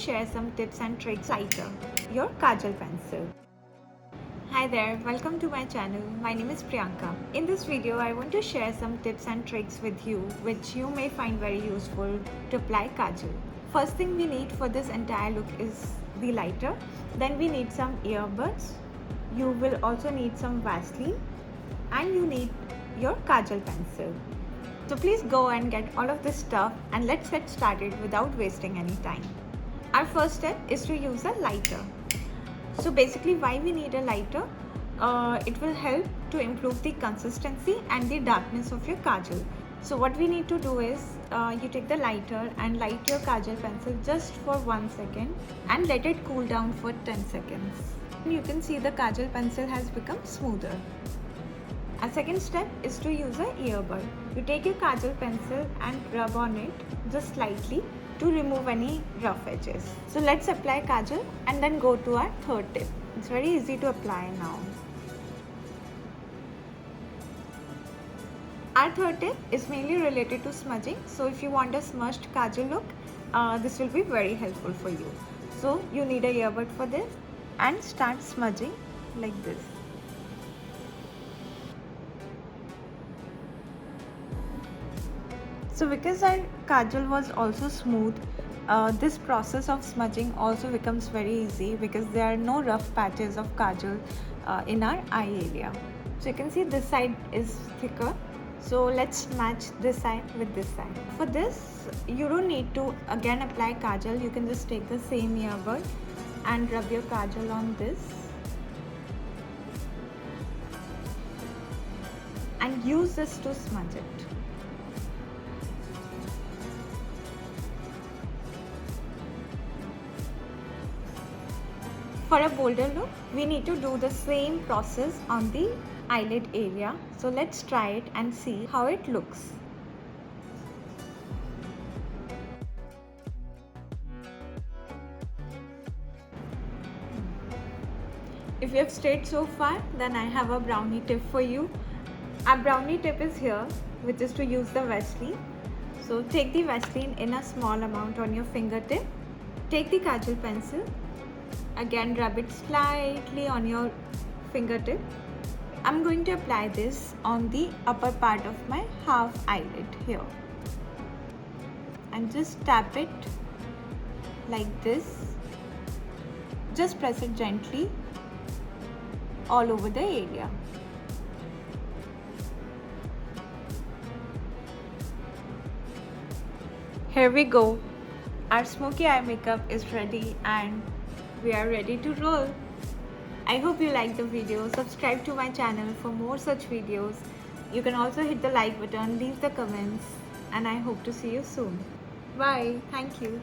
share some tips and tricks lighter your Kajal pencil. Hi there, welcome to my channel. My name is Priyanka. In this video, I want to share some tips and tricks with you which you may find very useful to apply Kajal. First thing we need for this entire look is the lighter. Then we need some earbuds. You will also need some Vaseline and you need your Kajal pencil. So please go and get all of this stuff and let's get started without wasting any time. Our first step is to use a lighter. So basically why we need a lighter? It will help to improve the consistency and the darkness of your Kajal. So what we need to do is you take the lighter and light your Kajal pencil just for 1 second and let it cool down for 10 seconds. You can see the Kajal pencil has become smoother. Our second step is to use an earbud. You take your Kajal pencil and rub on it just slightly to remove any rough edges. So let's apply Kajal and then go to our third tip. It's very easy to apply now. Our third tip is mainly related to smudging. So if you want a smudged Kajal look, this will be very helpful for you. So you need a earbud for this and start smudging like this. So because our Kajal was also smooth, this process of smudging also becomes very easy because there are no rough patches of Kajal in our eye area. So you can see this side is thicker. So let's match this side with this side. For this, you don't need to again apply Kajal. You can just take the same earbud and rub your Kajal on this. And use this to smudge it. For a bolder look, we need to do the same process on the eyelid area. So let's try it and see how it looks. If you have stayed so far, then I have a brownie tip for you. Our brownie tip is here, which is to use the Vaseline. So take the Vaseline in a small amount on your fingertip. Take the Kajal pencil. Again, rub it slightly on your fingertip. I'm going to apply this on the upper part of my half eyelid here. And just tap it like this. Just press it gently all over the area. Here we go. Our smoky eye makeup is ready and we are ready to roll. I hope you liked the video. Subscribe to my channel for more such videos. You can also hit the like button, leave the comments, and I hope to see you soon. Bye. Thank you.